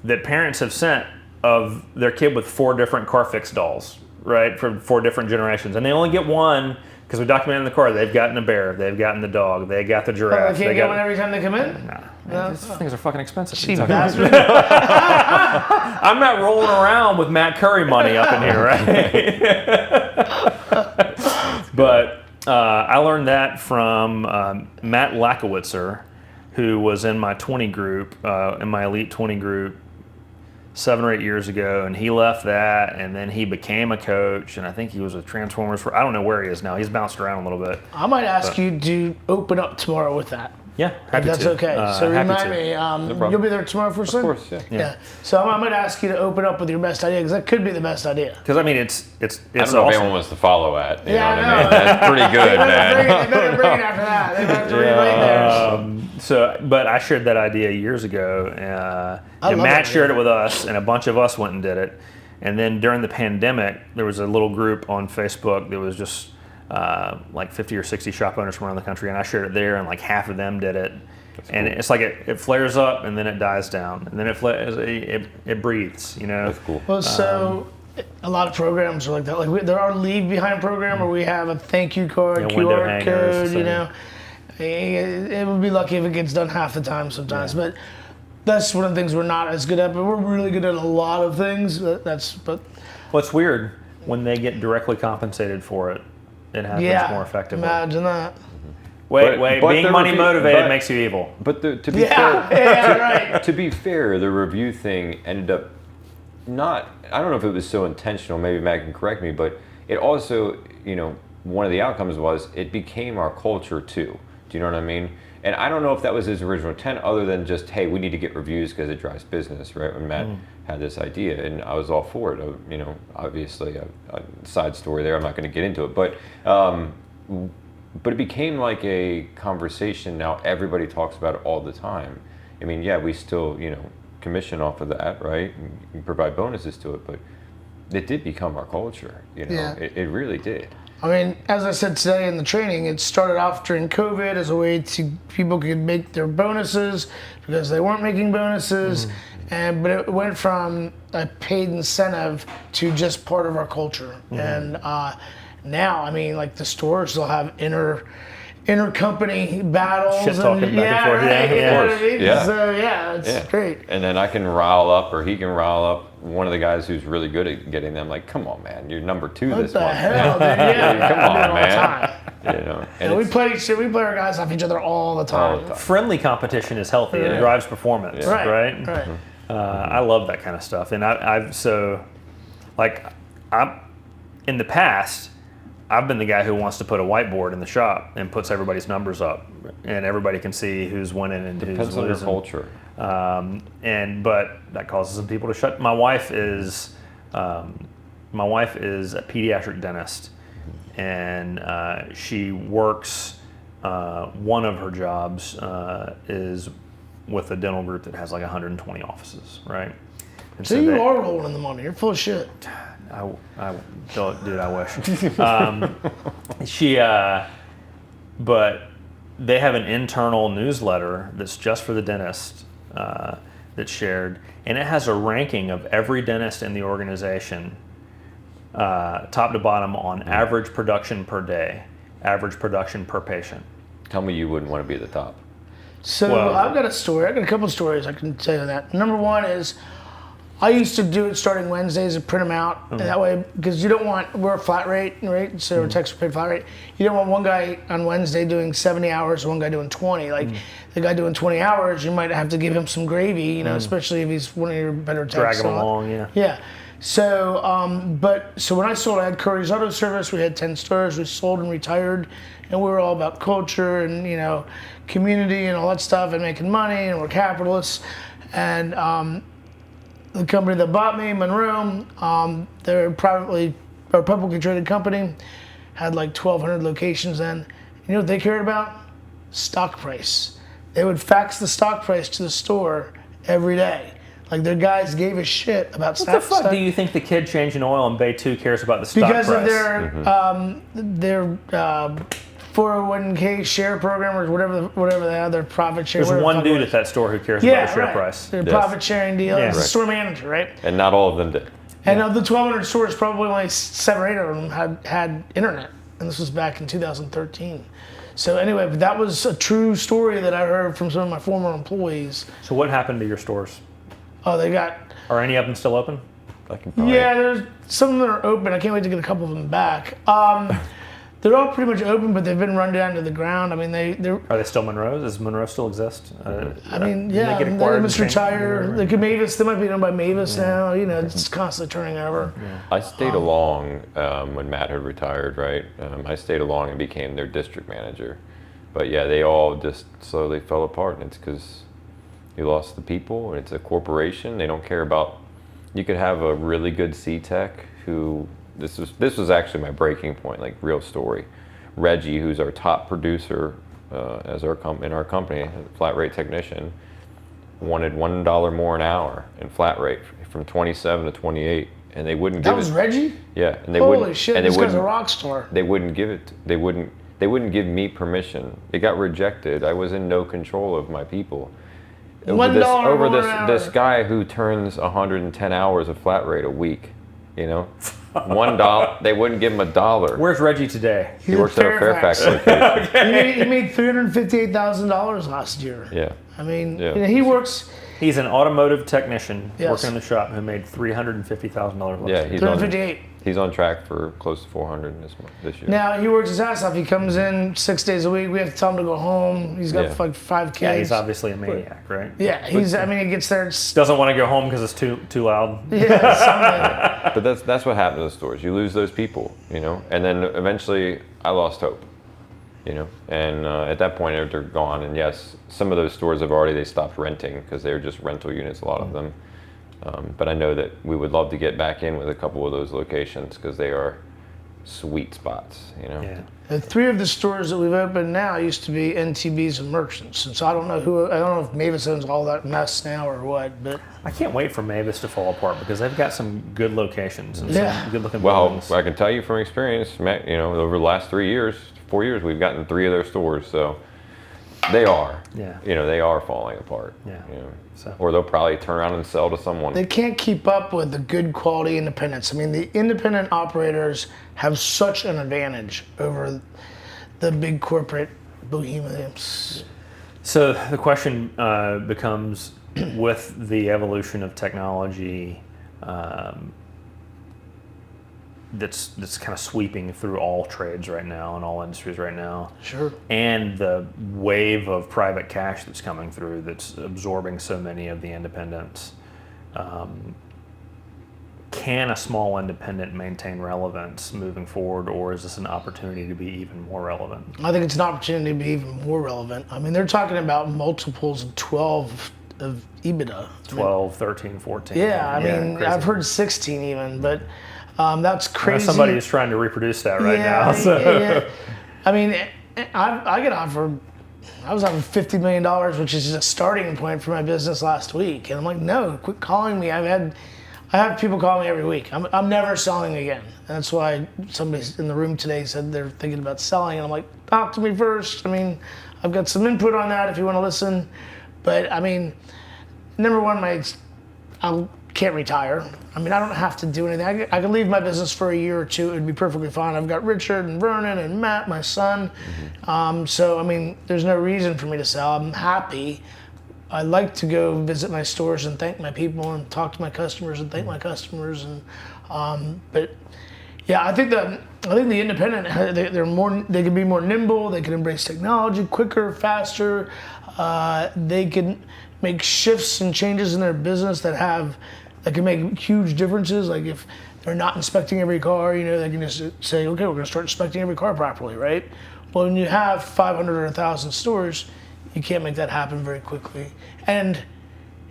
that parents have sent of their kid with 4 different Carfix dolls, right, from 4 different generations, and they only get one. Because we documented in the car, they've gotten a bear, they've gotten the dog, they got the giraffe. They can't get one every time they come in? No. These things are fucking expensive. Cheap bastard. I'm not rolling around with Matt Curry money up in here, right? But I learned that from Matt Lackowitzer, who was in my 20 group, in my elite 20 group, 7 or 8 years ago, and he left that, and then he became a coach, and I think he was with Transformers I don't know where he is now. He's bounced around a little bit. I might ask you to open up tomorrow with that. Yeah, happy that's to. okay. So remind me, No you'll be there tomorrow for some? Of course, yeah. So I might ask you to open up with your best idea, because that could be the best idea. Because I mean, it's I don't know awesome. if anyone wants to follow at. You Yeah, know what I I mean? know. That's pretty good, man. They better bring it after that. They better rewrite theirs. But I shared that idea years ago, and Matt shared it with us, and a bunch of us went and did it. And then during the pandemic, there was a little group on Facebook that was just like 50 or 60 shop owners from around the country, and I shared it there, and like half of them did it. That's and cool. It's like it flares up, and then it dies down, and then it breathes, you know. That's cool. Well, so a lot of programs are like that. Like there are leave behind program where we have a thank you card, QR code, you know. It would be lucky if it gets done half the time sometimes, but that's one of the things we're not as good at. But we're really good at a lot of things. Well, it's weird when they get directly compensated for it. It happens more effectively. Imagine that. Wait, being money motivated makes you evil. But to be fair, to be fair, the review thing ended up not. I don't know if it was so intentional. Maybe Matt can correct me, but it also, you know, one of the outcomes was it became our culture too. Do you know what I mean? And I don't know if that was his original intent, other than just, hey, we need to get reviews because it drives business, right? When Matt had this idea, and I was all for it. You know, obviously, a side story there. I'm not going to get into it, but it became like a conversation. Now everybody talks about it all the time. I mean, yeah, we still, you know, commission off of that, right? And provide bonuses to it, but it did become our culture. You know, it really did. I mean, as I said today in the training, it started off during COVID as a way to people could make their bonuses because they weren't making bonuses, but it went from a paid incentive to just part of our culture. And now, I mean, like the stores will have intercompany battles. Shit talking back and forth. Yeah. So it's great. And then I can rile up, or he can rile up one of the guys who's really good at getting them. Like, come on, man, you're number 2 this month. What the hell, dude? Yeah, come on, man. You know, and we play our guys off each other all the time. Friendly competition is healthy. It drives performance, right? I love that kind of stuff, and I'm in the past. I've been the guy who wants to put a whiteboard in the shop and puts everybody's numbers up, and everybody can see who's winning and who's losing. Depends on your culture. But that causes some people to shut. My wife is a pediatric dentist, and she works. One of her jobs is with a dental group that has like 120 offices, right? And so you are rolling in the money. You're full of shit. I don't, dude. I wish. But they have an internal newsletter that's just for the dentist that's shared, and it has a ranking of every dentist in the organization, top to bottom, on average production per day, average production per patient. Tell me you wouldn't want to be at the top. So I've got a story. I've got a couple of stories I can tell you that. Number one is I used to do it starting Wednesdays and print them out, and that way, because you don't want, we're a flat rate, right? So techs are paid flat rate. You don't want one guy on Wednesday doing 70 hours, one guy doing 20. Like the guy doing 20 hours, you might have to give him some gravy, you know, especially if he's one of your better techs. Drag him along, yeah. Yeah. So, so when I sold, I had Curry's Auto Service. We had 10 stores. We sold and retired, and we were all about culture and, you know, community and all that stuff and making money, and we're capitalists. And the company that bought me, Monroe, they're a publicly traded company, had like 1,200 locations then. You know what they cared about? Stock price. They would fax the stock price to the store every day. Like their guys gave a shit about stock. What the fuck do you think the kid changing oil in Bay 2 cares about the stock price? Because of their 401k share program or whatever they have, their profit share. There's one dude at that store who cares about the share price. Their profit sharing deal. It's a store manager, right? And not all of them did. And of the 1,200 stores, probably only 7 or 8 of them had internet. And this was back in 2013. So anyway, but that was a true story that I heard from some of my former employees. So what happened to your stores? Oh, they got... Are any of them still open? Yeah, there's some of them are open. I can't wait to get a couple of them back. They're all pretty much open, but they've been run down to the ground. I mean, they're... Are they still Monroe's? Does Monroe still exist? I mean, yeah, they must retire. They could Mavis. They might be owned by Mavis now. You know, it's constantly turning over. Yeah. I stayed along when Matt had retired, right? I stayed along and became their district manager. But yeah, they all just slowly fell apart, and it's because you lost the people, and it's a corporation. They don't care about... You could have a really good C-Tech who... This was actually my breaking point, like real story. Reggie, who's our top producer in our company, flat rate technician, wanted $1 more an hour in flat rate from 27 to 28, and they wouldn't give it. That was Reggie? Yeah, and they Holy wouldn't. Shit! And This guy's a rock star. They wouldn't give it. They wouldn't give me permission. It got rejected. I was in no control of my people. This guy who turns 110 hours of flat rate a week, you know. $1, they wouldn't give him $1. Where's Reggie today? He works at our Fairfax location. Okay. He made $358,000 last year. Yeah. I mean, you know, he works. He's an automotive technician working in the shop who made $350,000 last year. He's 358. He's on track for close to 400 this year. Now he works his ass off. He comes in 6 days a week. We have to tell him to go home. He's got like 5 kids. Yeah, he's obviously a maniac, right? Yeah, I mean, he gets there. Doesn't want to go home because it's too loud. Yeah, but that's what happens in the stores. You lose those people, you know, and then eventually I lost hope, you know, and at that point they're gone. And yes, some of those stores they stopped renting because they were just rental units, a lot of them. But I know that we would love to get back in with a couple of those locations because they are sweet spots, you know. Yeah. And 3 of the stores that we've opened now used to be NTBs and merchants, and so I don't know if Mavis owns all that mess now or what. But I can't wait for Mavis to fall apart because they've got some good locations and some good looking buildings. Well, I can tell you from experience, Matt, you know, over the last 4 years, we've gotten 3 of their stores, so they are, you know, they are falling apart. Yeah. You know. Or they'll probably turn around and sell to someone. They can't keep up with the good quality independents. I mean, the independent operators have such an advantage over the big corporate bohemians. So the question becomes, with the evolution of technology that's kind of sweeping through all trades right now and all industries right now. Sure. And the wave of private cash that's coming through that's absorbing so many of the independents. Can a small independent maintain relevance moving forward, or is this an opportunity to be even more relevant? I think it's an opportunity to be even more relevant. I mean, they're talking about multiples of 12 of EBITDA. 12, 13, 14. Yeah, I mean, crazy. I've heard 16 even, but that's crazy. Somebody is trying to reproduce that right now. So. Yeah. I mean, I get offered, I was offered $50 million, which is a starting point for my business last week. And I'm like, no, quit calling me. I have people call me every week. I'm never selling again. And that's why somebody in the room today said they're thinking about selling. And I'm like, talk to me first. I mean, I've got some input on that if you want to listen. But I mean, number one, I can't retire. I mean, I don't have to do anything. I could leave my business for a year or 2. It would be perfectly fine. I've got Richard and Vernon and Matt, my son. So, I mean, there's no reason for me to sell. I'm happy I like to go visit my stores and thank my people and talk to my customers and thank my customers. And but yeah, I think the independent, they can be more nimble. They can embrace technology quicker, faster. They can make shifts and changes in their business that can make huge differences. Like if they're not inspecting every car, they can just say, okay, we're going to start inspecting every car properly, right? Well, when you have 500 or 1,000 stores, you can't make that happen very quickly. And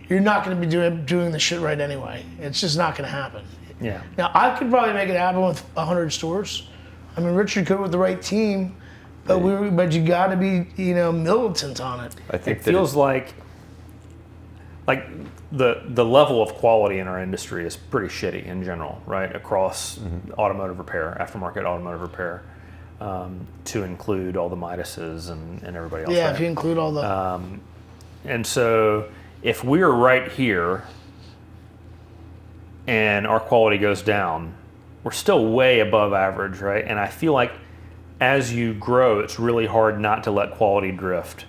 you're not going to be doing the shit right anyway. It's just not going to happen. Yeah. Now, I could probably make it happen with 100 stores. I mean, Richard could with the right team, but you got to be, militant on it. I think it feels like the level of quality in our industry is pretty shitty in general, right? Across automotive repair, aftermarket automotive repair, to include all the Midases and everybody else. Yeah, right? if you include all the. And so if we're right here and our quality goes down, we're still way above average, right? And I feel like as you grow, it's really hard not to let quality drift.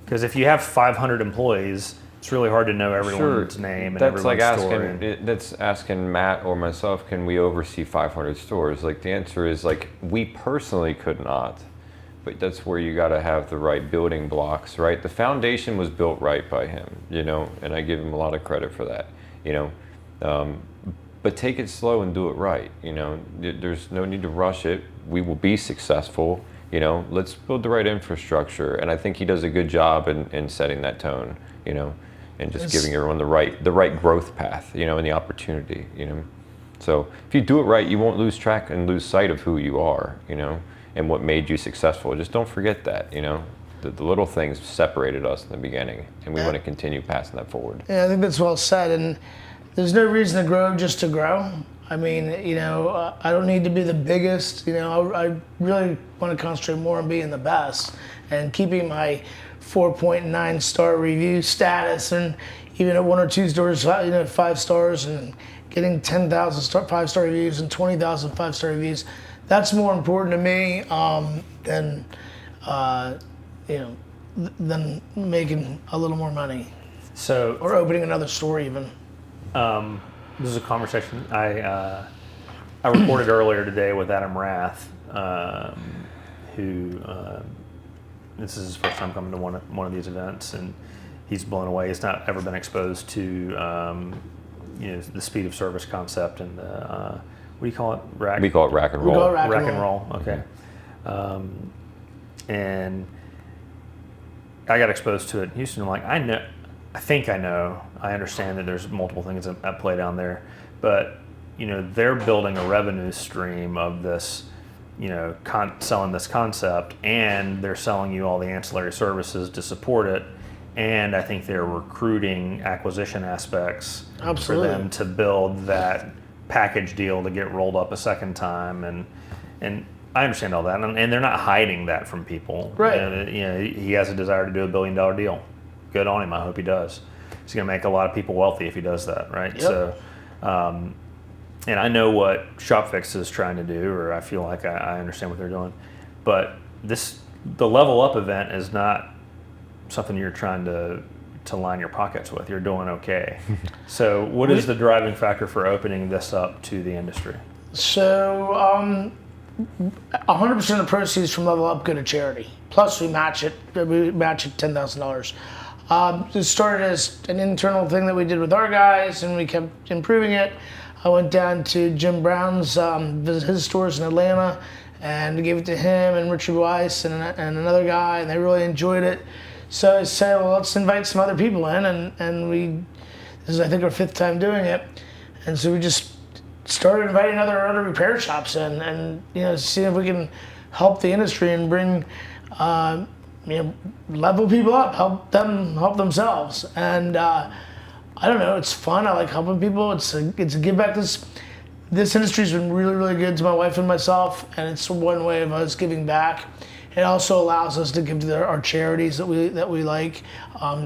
Because if you have 500 employees, it's really hard to know everyone's name and everyone's story. That's asking Matt or myself, can we oversee 500 stores? Like the answer is we personally could not, but that's where you got to have the right building blocks, right? The foundation was built right by him, and I give him a lot of credit for that, but take it slow and do it right. There's no need to rush it. We will be successful. Let's build the right infrastructure, and I think he does a good job in setting that tone. And just giving everyone the right growth path, and the opportunity, So if you do it right, you won't lose track and lose sight of who you are, and what made you successful. Just don't forget that, the little things separated us in the beginning, and we want to continue passing that forward. Yeah, I think that's well said, and there's no reason to grow just to grow. I mean, I don't need to be the biggest, I really want to concentrate more on being the best and keeping my 4.9 star review status, and even at 1 or 2 stores, 5 stars, and getting 10,000 5-star reviews and 20,000 5-star reviews. That's more important to me than making a little more money. So, or opening another store even. This is a conversation I recorded earlier today with Adam Rath, who. This is his first time coming to one of these events, and he's blown away. He's not ever been exposed to the speed of service concept and the what do you call it? We call it rack and roll. Rack and roll. Okay. And I got exposed to it in Houston. I'm like, I understand that there's multiple things at play down there, but they're building a revenue stream of this. Selling this concept, and they're selling you all the ancillary services to support it, and I think they're recruiting acquisition aspects for them to build that package deal to get rolled up a second time, and I understand all that, and they're not hiding that from people. Right. He has a desire to do $1 billion deal. Good on him. I hope he does. He's going to make a lot of people wealthy if he does that, right? Yep. So. And I know what ShopFix is trying to do, or I feel like I understand what they're doing. But the Level Up event is not something you're trying to line your pockets with. You're doing okay. So what is the driving factor for opening this up to the industry? So 100% of the proceeds from Level Up go to charity. Plus we match it. We match it $10,000. It started as an internal thing that we did with our guys, and we kept improving it. I went down to Jim Brown's, visit his stores in Atlanta, and gave it to him and Richard Weiss and another guy, and they really enjoyed it. So I said, well, let's invite some other people in, and this is, I think, our 5th time doing it. And so we just started inviting other repair shops in, and seeing if we can help the industry and bring, level people up, help themselves. And I don't know, it's fun. I like helping people. It's a give back. This industry's been really, really good to my wife and myself, and it's one way of us giving back. It also allows us to give to our charities that we like,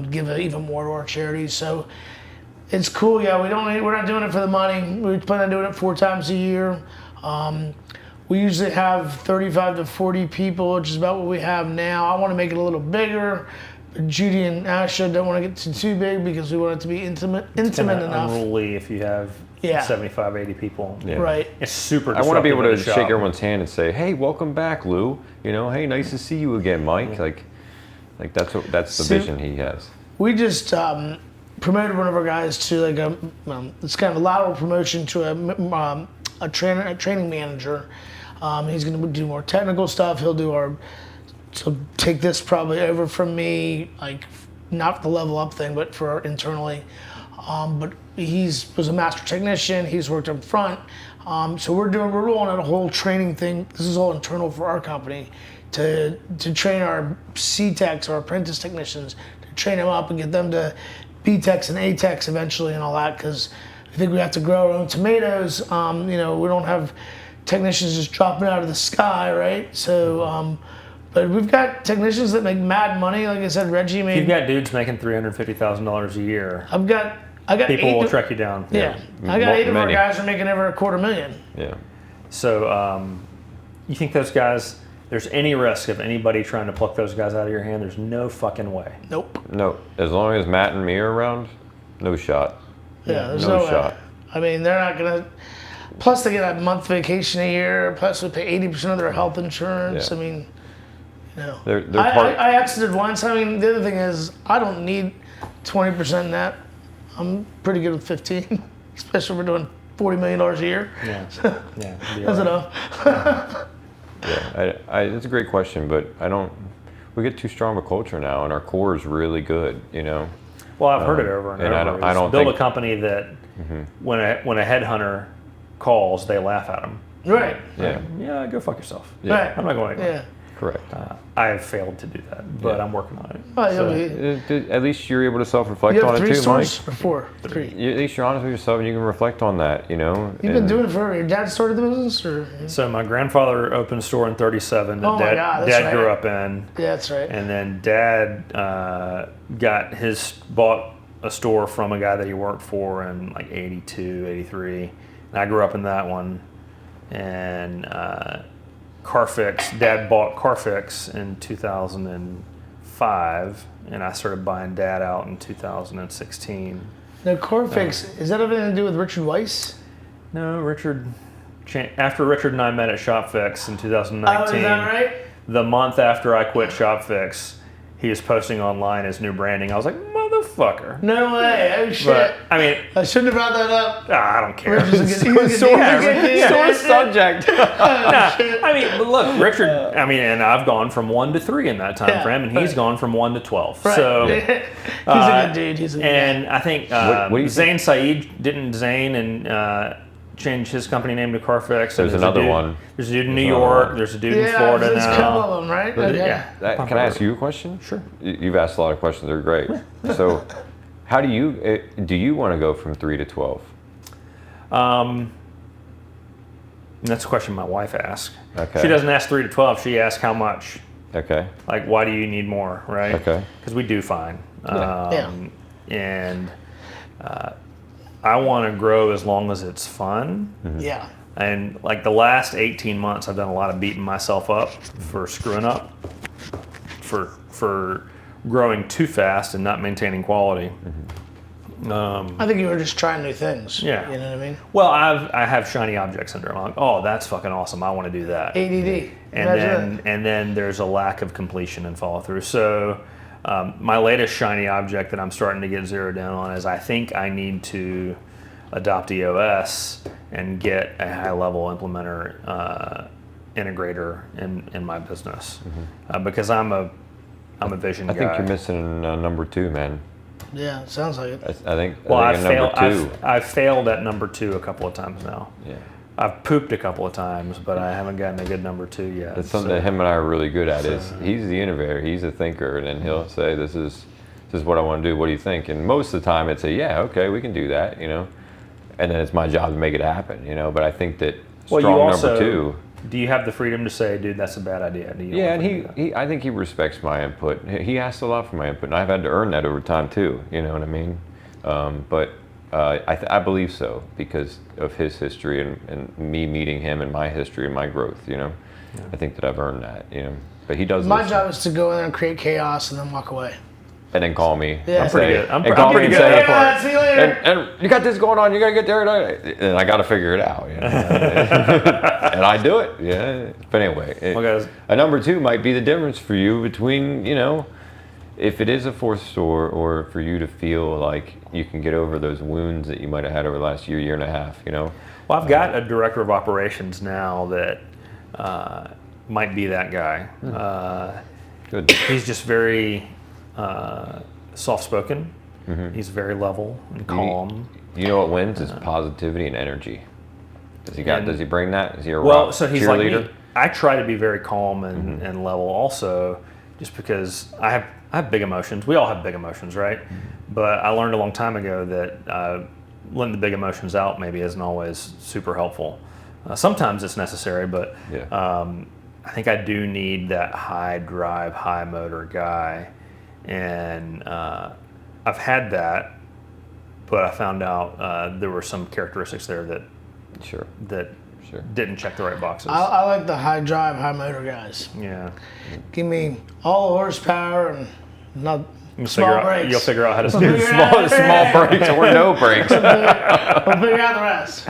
give even more to our charities. So it's cool. Yeah, we're not doing it for the money. We plan on doing it 4 times a year. We usually have 35 to 40 people, which is about what we have now. I want to make it a little bigger, But Judy and Asha don't want to get too big because we want it to be intimate enough. Unruly if you have Yeah. 75, 80 people. Yeah. Right. It's super I want to be able to disruptive in the shake shop. everyone's hand and say, "Hey, welcome back, Lou. You know, hey, nice to see you again, Mike." Like that's the vision he has. We just promoted one of our guys to like it's kind of a lateral promotion to a training manager. He's going to do more technical stuff. He'll take this probably over from me, like not the level up thing, but for internally. But was a master technician. He's worked up front. So we're rolling out a whole training thing. This is all internal for our company to train our C-techs, our apprentice technicians, to train them up and get them to B-techs and A-techs eventually and all that, because I think we have to grow our own tomatoes. We don't have technicians just dropping out of the sky, right? So, but we've got technicians that make mad money. Like I said, Reggie made. You've got dudes making $350,000 a year. I got people will track you down. Yeah, I got 8 of our guys are making over $250,000. Yeah. So, you think those guys? There's any risk of anybody trying to pluck those guys out of your hand? There's no fucking way. Nope. No, as long as Matt and me are around, no shot. Yeah, there's no no shot. way. I mean, they're not gonna. Plus, they get a month vacation a year. Plus, we pay 80% of their health insurance. Yeah. I mean, They're part. I exited once. I mean, the other thing is, I don't need 20% net. I'm pretty good with 15, especially if we're doing $40 million a year. Yeah. That's enough. Yeah, it's a great question, but we get too strong of a culture now, and our core is really good, you know? Well, I've heard it over and over. I don't build think, a company that when a headhunter calls, they laugh at them. Right. Yeah. Yeah, go fuck yourself. Yeah. Right. I'm not going anywhere. Yeah. Correct. I have failed to do that, but I'm working on it. Oh, at least you're able to self-reflect you have on it 3 too, stores Mike. or 4? 3. At least you're honest with yourself, and you can reflect on that, you know? You've been doing it forever. Your dad started the business, or? So my grandfather opened a store in 37 that Oh my God, that's Dad grew right. up in. Yeah, that's right. And then Dad bought a store from a guy that he worked for in like 82, 83. And I grew up in that one. And Dad bought Carfix in 2005, and I started buying Dad out in 2016. Now, Carfix, is that everything to do with Richard Weiss? No, after Richard and I met at ShopFix in 2019, Oh, is that right? the month after I quit ShopFix, he was posting online his new branding. I was like, motherfucker. No way. Oh, shit. But, I mean, I shouldn't have brought that up. I don't care. Richard's a Sore good subject. I mean, but look, Richard, and I've gone from 1 to 3 in that time frame, and he's gone from 1 to 12. Right. So, He's a good dude. He's a good and I think what do you Zain Saeed didn't change his company name to Carfix. There's another one. There's a dude in New York. There's a dude in Florida there's a couple now. of them, right? But Okay. Can I ask you a question? Sure. You've asked a lot of questions. They're great. So, how do you want to go from 3 to 12? That's a question my wife asks. Okay. She doesn't ask 3 to 12. She asks how much. Okay. Like, why do you need more, right? Okay. Because we do fine. Yeah. And I want to grow as long as it's fun. Yeah. And like the last 18 months, I've done a lot of beating myself up for screwing up, for growing too fast and not maintaining quality. I think you were just trying new things. Yeah. You know what I mean? Well, I have shiny object syndrome. I'm like, oh, that's fucking awesome. I want to do that. ADD. And then there's a lack of completion and follow through. So my latest shiny object that I'm starting to get zeroed down on is I think I need to adopt EOS and get a high level implementer integrator in my business because I'm a vision guy. I think you're missing number 2, man. Yeah, sounds like it. I think I've failed at number 2 a couple of times now. Yeah. I've pooped a couple of times, but I haven't gotten a good number 2 yet. That's something that him and I are really good at. Is he's the innovator, he's a thinker, and then he'll say, "This is what I want to do. What do you think?" And most of the time, it's yeah, okay, we can do that, you know. And then it's my job to make it happen, you know. But I think that number 2. Do you have the freedom to say, "Dude, that's a bad idea"? Yeah, and I think he respects my input. He asks a lot for my input, and I've had to earn that over time too. You know what I mean? But I believe so because of his history and me meeting him and my history and my growth. You know, I think that I've earned that. You know, but he does. My job is to go in there and create chaos and then walk away. and then call me. Yeah. I'm pretty good. I'm and pretty good at that part. See you later. And you got this going on. You got to get there. And I got to figure it out. And I do it. Yeah. But anyway, a number 2 might be the difference for you between, if it is a fourth store, or for you to feel like you can get over those wounds that you might have had over the last year and a half, Well, I've got a director of operations now that might be that guy. Good. He's just very soft-spoken. Mm-hmm. He's very level and calm. You know what wins is positivity and energy. Does he bring that? Is he a so he's cheerleader? like me. I try to be very calm and level also, just because I have big emotions. We all have big emotions, right? Mm-hmm. But I learned a long time ago that letting the big emotions out maybe isn't always super helpful. Sometimes it's necessary, but I think I do need that high drive, high motor guy. And I've had that, but I found out there were some characteristics there that didn't check the right boxes. I like the high drive, high motor guys. Yeah. Give me all the horsepower and not small brakes. You'll figure out how to small brakes or no brakes. We'll figure out the rest.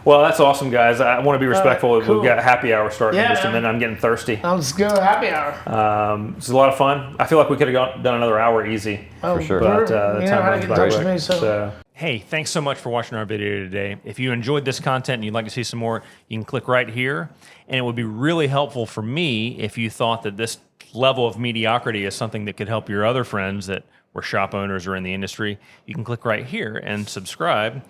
Well, that's awesome, guys. I want to be respectful. Cool. We've got happy hour starting in just a man. minute. I'm getting thirsty. Let's go happy hour. It's a lot of fun. I feel like we could have done another hour easy. For sure. But the time runs by quick. Me, so. Hey, thanks so much for watching our video today. If you enjoyed this content and you'd like to see some more, you can click right here. And it would be really helpful for me if you thought that this level of mediocrity is something that could help your other friends that were shop owners or in the industry. You can click right here and subscribe. You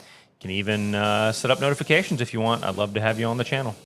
can even set up notifications if you want. I'd love to have you on the channel.